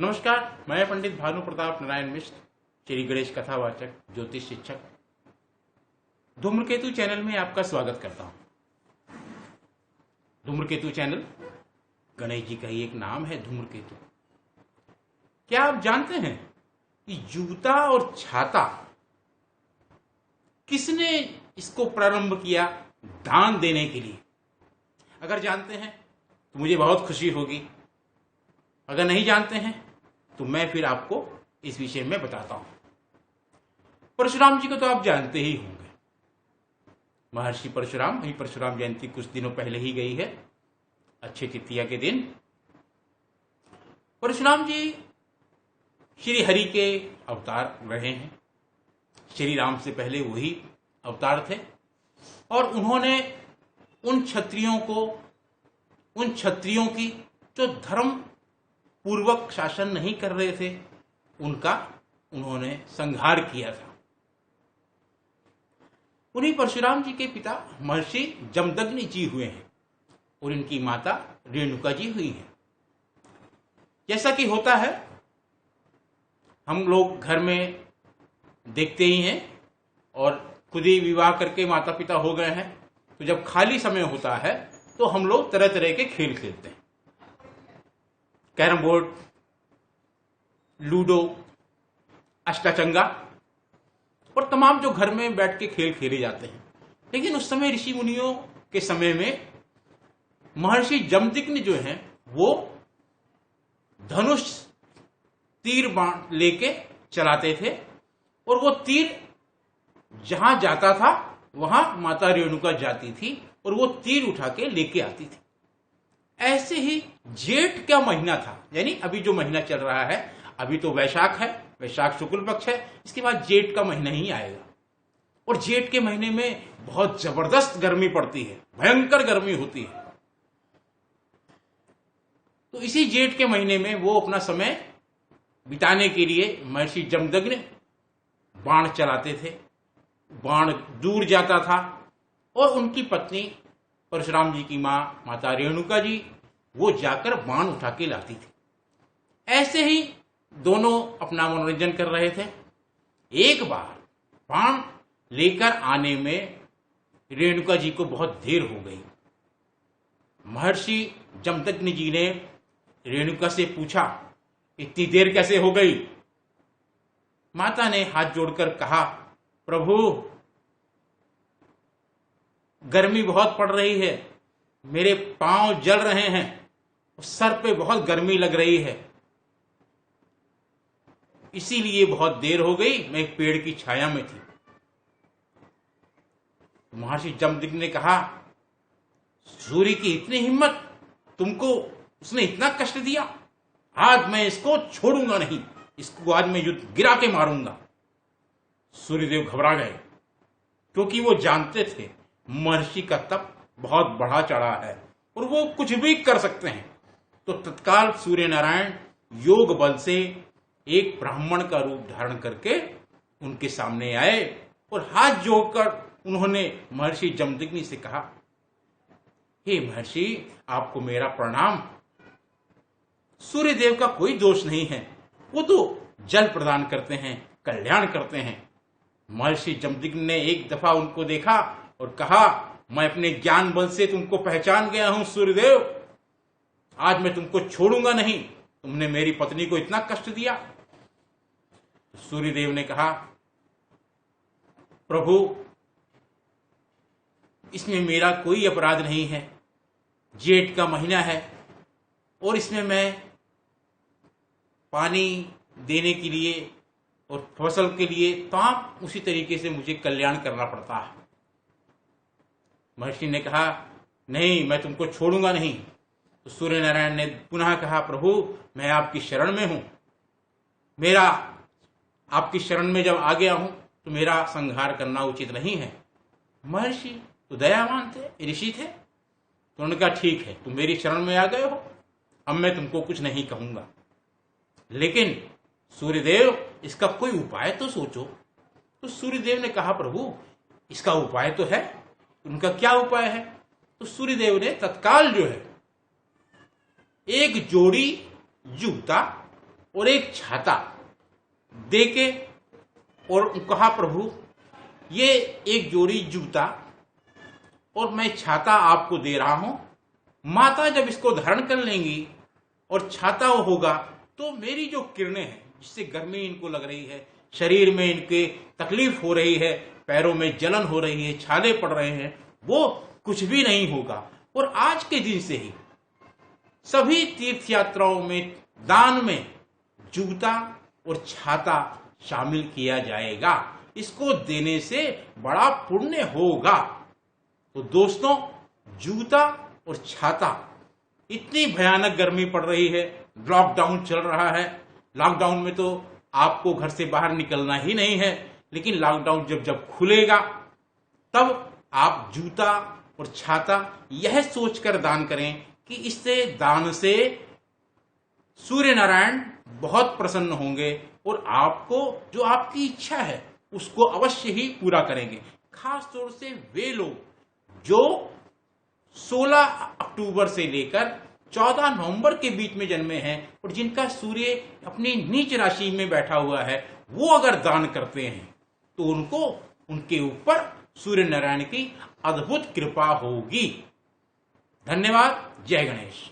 नमस्कार, मैं पंडित भानु प्रताप नारायण मिश्र, श्री गणेश कथावाचक, ज्योतिष शिक्षक, धूम्रकेतु चैनल में आपका स्वागत करता हूं। धूम्रकेतु चैनल गणेश जी का ही एक नाम है, धूम्रकेतु। क्या आप जानते हैं कि जूता और छाता किसने इसको प्रारंभ किया दान देने के लिए? अगर जानते हैं तो मुझे बहुत खुशी होगी। अगर नहीं जानते हैं तो मैं फिर आपको इस विषय में बताता हूं। परशुराम जी को तो आप जानते ही होंगे। महर्षि परशुराम, ही परशुराम जयंती कुछ दिनों पहले ही गई है, अच्छे तृतीया के दिन। परशुराम जी श्री हरि के अवतार रहे हैं। श्री राम से पहले वही अवतार थे और उन्होंने उन क्षत्रियों की जो धर्म पूर्वक शासन नहीं कर रहे थे, उनका उन्होंने संहार किया था। उन्हीं परशुराम जी के पिता महर्षि जमदग्नि जी हुए हैं और इनकी माता रेणुका जी हुई हैं। जैसा कि होता है, हम लोग घर में देखते ही हैं और खुद ही विवाह करके माता पिता हो गए हैं, तो जब खाली समय होता है तो हम लोग तरह तरह के खेल खेलते हैं। कैरम बोर्ड, लूडो, अष्टाचंगा और तमाम जो घर में बैठ के खेल खेले जाते हैं। लेकिन उस समय ऋषि मुनियों के समय में महर्षि जमदग्नि जो हैं वो धनुष तीर बाण लेके चलाते थे और वो तीर जहां जाता था वहां माता रेणुका जाती थी और वो तीर उठा के लेके आती थी। ऐसे ही जेठ का महीना था, यानी अभी जो महीना चल रहा है, अभी तो वैशाख है, वैशाख शुक्ल पक्ष है, इसके बाद जेठ का महीना ही आएगा। और जेठ के महीने में बहुत जबरदस्त गर्मी पड़ती है, भयंकर गर्मी होती है। तो इसी जेठ के महीने में वो अपना समय बिताने के लिए महर्षि जमदग्नि बाण चलाते थे। बाण दूर जाता था और उनकी पत्नी परशुराम जी की माता रेणुका जी वो जाकर बाण उठा के लाती थी। ऐसे ही दोनों अपना मनोरंजन कर रहे थे। एक बार बाण लेकर आने में रेणुका जी को बहुत देर हो गई। महर्षि जमदग्नि जी ने रेणुका से पूछा, इतनी देर कैसे हो गई? माता ने हाथ जोड़कर कहा, प्रभु गर्मी बहुत पड़ रही है, मेरे पांव जल रहे हैं, सर पे बहुत गर्मी लग रही है, इसीलिए बहुत देर हो गई, मैं एक पेड़ की छाया में थी। महर्षि जमदग्नि ने कहा, सूर्य की इतनी हिम्मत, तुमको उसने इतना कष्ट दिया, आज मैं इसको छोड़ूंगा नहीं, इसको आज मैं युद्ध गिरा के मारूंगा। सूर्यदेव घबरा गए क्योंकि वो जानते थे महर्षि का तप बहुत बढ़ा चढ़ा है और वो कुछ भी कर सकते हैं। तो तत्काल सूर्य नारायण योग बल से एक ब्राह्मण का रूप धारण करके उनके सामने आए और हाथ जोड़कर उन्होंने महर्षि जमदग्नि से कहा, हे महर्षि, आपको मेरा प्रणाम। सूर्यदेव का कोई दोष नहीं है, वो तो जल प्रदान करते हैं, कल्याण करते हैं। महर्षि जमदग्नि ने एक दफा उनको देखा और कहा, मैं अपने ज्ञान बल से तुमको पहचान गया हूं सूर्यदेव, आज मैं तुमको छोड़ूंगा नहीं, तुमने मेरी पत्नी को इतना कष्ट दिया। सूर्यदेव ने कहा, प्रभु इसमें मेरा कोई अपराध नहीं है, जेठ का महीना है और इसमें मैं पानी देने के लिए और फसल के लिए तमाम उसी तरीके से मुझे कल्याण करना पड़ता है। महर्षि ने कहा, नहीं, मैं तुमको छोड़ूंगा नहीं। तो सूर्य नारायण ने पुनः कहा, प्रभु मैं आपकी शरण में हूं, मेरा आपकी शरण में जब आ गया हूं तो मेरा संहार करना उचित नहीं है। महर्षि तो दयावान थे, ऋषि थे, तो उन्होंने कहा, ठीक है, तुम मेरी शरण में आ गए हो, अब मैं तुमको कुछ नहीं कहूंगा, लेकिन सूर्यदेव इसका कोई उपाय तो सोचो। तो सूर्यदेव ने कहा, प्रभु इसका उपाय तो है। उनका क्या उपाय है? तो सूर्यदेव ने तत्काल जो है एक जोड़ी जूता और एक छाता देके और कहा, प्रभु ये एक जोड़ी जूता और मैं छाता आपको दे रहा हूं। माता जब इसको धारण कर लेंगी और छाता होगा तो मेरी जो किरणें हैं जिससे गर्मी इनको लग रही है, शरीर में इनके तकलीफ हो रही है, पैरों में जलन हो रही है, छाले पड़ रहे हैं, वो कुछ भी नहीं होगा। और आज के दिन से ही सभी तीर्थ यात्राओं में दान में जूता और छाता शामिल किया जाएगा। इसको देने से बड़ा पुण्य होगा। तो दोस्तों, जूता और छाता, इतनी भयानक गर्मी पड़ रही है, लॉकडाउन चल रहा है। लॉकडाउन में तो आपको घर से बाहर निकलना ही नहीं है, लेकिन लॉकडाउन जब खुलेगा तब आप जूता और छाता यह सोचकर दान करें कि इससे दान से सूर्य नारायण बहुत प्रसन्न होंगे और आपको जो आपकी इच्छा है उसको अवश्य ही पूरा करेंगे। खास तौर से वे लोग जो 16 अक्टूबर से लेकर 14 नवंबर के बीच में जन्मे हैं और जिनका सूर्य अपनी नीच राशि में बैठा हुआ है, वो अगर दान करते हैं तो उनको उनके ऊपर सूर्य नारायण की अद्भुत कृपा होगी। धन्यवाद। जय गणेश।